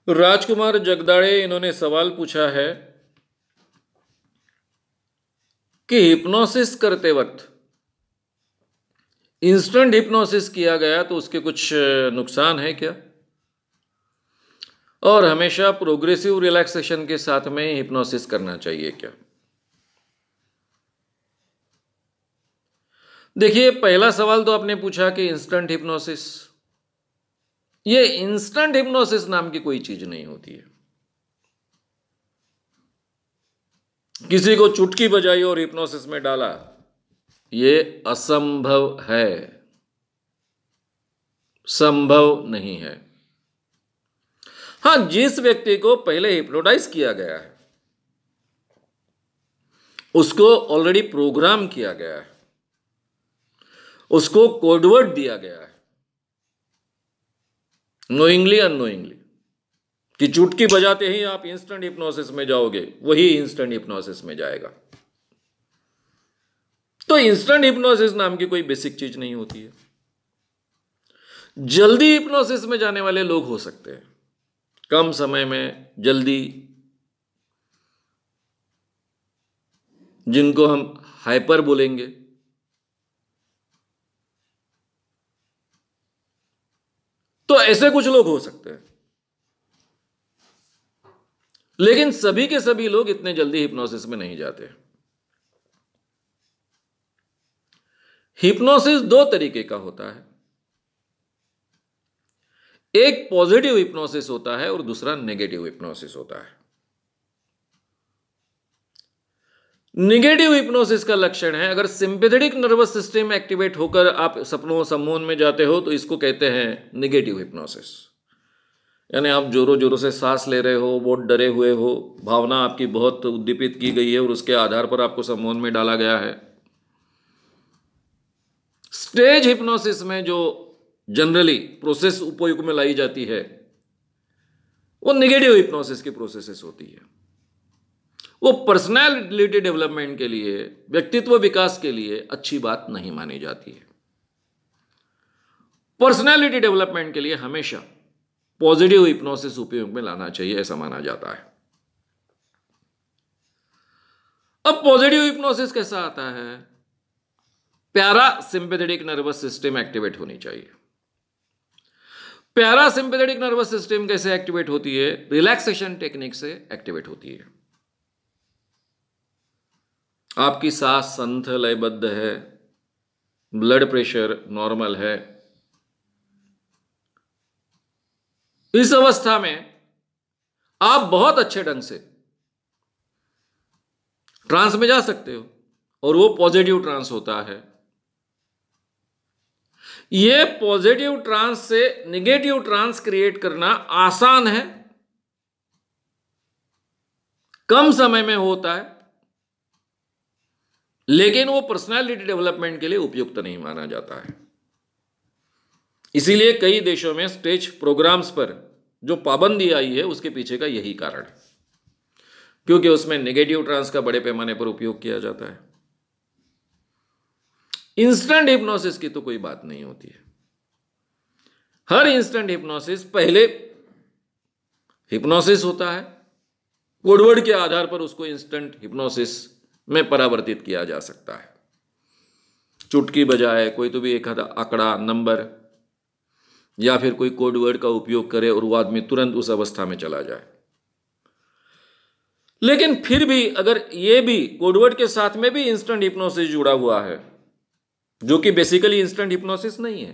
राजकुमार जगदाड़े इन्होंने सवाल पूछा है कि हिप्नोसिस करते वक्त इंस्टेंट हिप्नोसिस किया गया तो उसके कुछ नुकसान है क्या, और हमेशा प्रोग्रेसिव रिलैक्सेशन के साथ में हिप्नोसिस करना चाहिए क्या। देखिए, पहला सवाल तो आपने पूछा कि इंस्टेंट हिप्नोसिस, ये इंस्टेंट हिप्नोसिस नाम की कोई चीज नहीं होती है। किसी को चुटकी बजाई और हिप्नोसिस में डाला, ये असंभव है, संभव नहीं है। हां, जिस व्यक्ति को पहले हिप्नोटाइज किया गया है, उसको ऑलरेडी प्रोग्राम किया गया है, उसको कोडवर्ड दिया गया है, नोइंगली अननोइंगली, कि चुटकी बजाते ही आप इंस्टेंट हिप्नोसिस में जाओगे, वही इंस्टेंट हिप्नोसिस में जाएगा। तो इंस्टेंट हिप्नोसिस नाम की कोई बेसिक चीज नहीं होती है। जल्दी हिप्नोसिस में जाने वाले लोग हो सकते हैं, कम समय में जल्दी, जिनको हम हाइपर बोलेंगे। तो ऐसे कुछ लोग हो सकते हैं, लेकिन सभी के सभी लोग इतने जल्दी हिप्नोसिस में नहीं जाते। हिप्नोसिस दो तरीके का होता है, एक पॉजिटिव हिप्नोसिस होता है और दूसरा नेगेटिव हिप्नोसिस होता है। नेगेटिव हिप्नोसिस का लक्षण है, अगर सिंपैथेटिक नर्वस सिस्टम एक्टिवेट होकर आप सपनों सम्मोहन में जाते हो तो इसको कहते हैं नेगेटिव हिप्नोसिस। यानी आप जोरों जोरों से सांस ले रहे हो, बहुत डरे हुए हो, भावना आपकी बहुत उद्दीपित की गई है और उसके आधार पर आपको सम्मोहन में डाला गया है। स्टेज हिप्नोसिस में जो जनरली प्रोसेस उपयोग में लाई जाती है, वो नेगेटिव हिप्नोसिस की प्रोसेसेस होती है। वो पर्सनैलिटी डेवलपमेंट के लिए, व्यक्तित्व विकास के लिए अच्छी बात नहीं मानी जाती है। पर्सनैलिटी डेवलपमेंट के लिए हमेशा पॉजिटिव हिप्नोसिस उपयोग में लाना चाहिए, ऐसा माना जाता है। अब पॉजिटिव हिप्नोसिस कैसा आता है? पैरासिम्पैथेटिक नर्वस सिस्टम एक्टिवेट होनी चाहिए। पैरासिम्पैथेटिक नर्वस सिस्टम कैसे एक्टिवेट होती है? रिलैक्सेशन टेक्निक से एक्टिवेट होती है। आपकी सांस संथ लयबद्ध है, ब्लड प्रेशर नॉर्मल है, इस अवस्था में आप बहुत अच्छे ढंग से ट्रांस में जा सकते हो और वो पॉजिटिव ट्रांस होता है। ये पॉजिटिव ट्रांस से नेगेटिव ट्रांस क्रिएट करना आसान है, कम समय में होता है, लेकिन वो पर्सनालिटी डेवलपमेंट के लिए उपयुक्त नहीं माना जाता है। इसीलिए कई देशों में स्टेज प्रोग्राम्स पर जो पाबंदी आई है, उसके पीछे का यही कारण है, क्योंकि उसमें नेगेटिव ट्रांस का बड़े पैमाने पर उपयोग किया जाता है। इंस्टेंट हिप्नोसिस की तो कोई बात नहीं होती है। हर इंस्टेंट हिप्नोसिस पहले हिप्नोसिस होता है, कोडवर्ड के आधार पर उसको इंस्टेंट हिप्नोसिस में परावर्तित किया जा सकता है। चुटकी बजाए, कोई तो भी एक आंकड़ा, नंबर या फिर कोई कोडवर्ड का उपयोग करे और वो आदमी तुरंत उस अवस्था में चला जाए। लेकिन फिर भी अगर ये भी कोडवर्ड के साथ में भी इंस्टेंट हिप्नोसिस जुड़ा हुआ है, जो कि बेसिकली इंस्टेंट हिप्नोसिस नहीं है,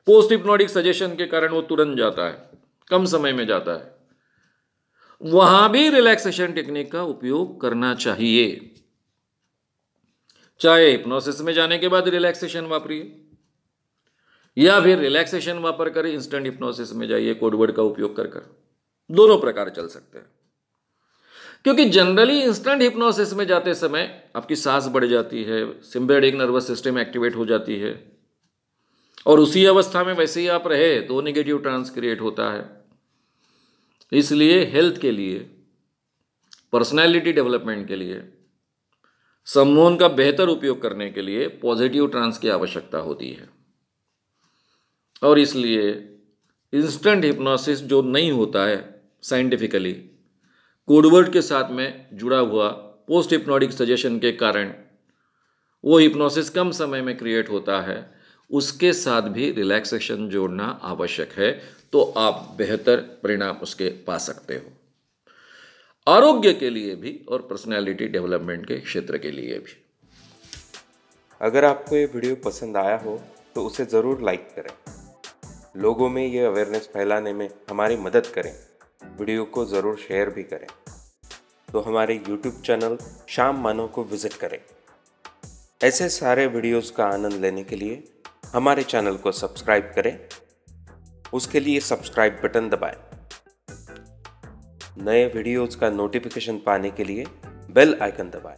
पोस्ट हिप्नोटिक सजेशन के कारण वो तुरंत जाता है, कम समय में जाता है, वहां भी रिलैक्सेशन टेक्निक का उपयोग करना चाहिए। चाहे हिप्नोसिस में जाने के बाद रिलैक्सेशन वापरिए या फिर रिलैक्सेशन वापर कर इंस्टेंट हिप्नोसिस में जाइए कोडवर्ड का उपयोग कर कर, दोनों प्रकार चल सकते हैं। क्योंकि जनरली इंस्टेंट हिप्नोसिस में जाते समय आपकी सांस बढ़ जाती है, सिम्पैथेटिक नर्वस सिस्टम एक्टिवेट हो जाती है, और उसी अवस्था में वैसे ही आप रहे तो नेगेटिव ट्रांस क्रिएट होता है। इसलिए हेल्थ के लिए, पर्सनैलिटी डेवलपमेंट के लिए, सम्मोहन का बेहतर उपयोग करने के लिए पॉजिटिव ट्रांस की आवश्यकता होती है। और इसलिए इंस्टेंट हिप्नोसिस जो नहीं होता है साइंटिफिकली, कोडवर्ड के साथ में जुड़ा हुआ पोस्ट हिप्नोटिक सजेशन के कारण वो हिप्नोसिस कम समय में क्रिएट होता है, उसके साथ भी रिलैक्सेशन जोड़ना आवश्यक है, तो आप बेहतर परिणाम उसके पा सकते हो, आरोग्य के लिए भी और पर्सनैलिटी डेवलपमेंट के क्षेत्र के लिए भी। अगर आपको ये वीडियो पसंद आया हो तो उसे ज़रूर लाइक करें, लोगों में ये अवेयरनेस फैलाने में हमारी मदद करें, वीडियो को ज़रूर शेयर भी करें। तो हमारे YouTube चैनल श्याम मानव को विज़िट करें। ऐसे सारे वीडियोस का आनंद लेने के लिए हमारे चैनल को सब्सक्राइब करें, उसके लिए सब्सक्राइब बटन दबाएं। नए वीडियोस का नोटिफिकेशन पाने के लिए बेल आइकन दबाएं।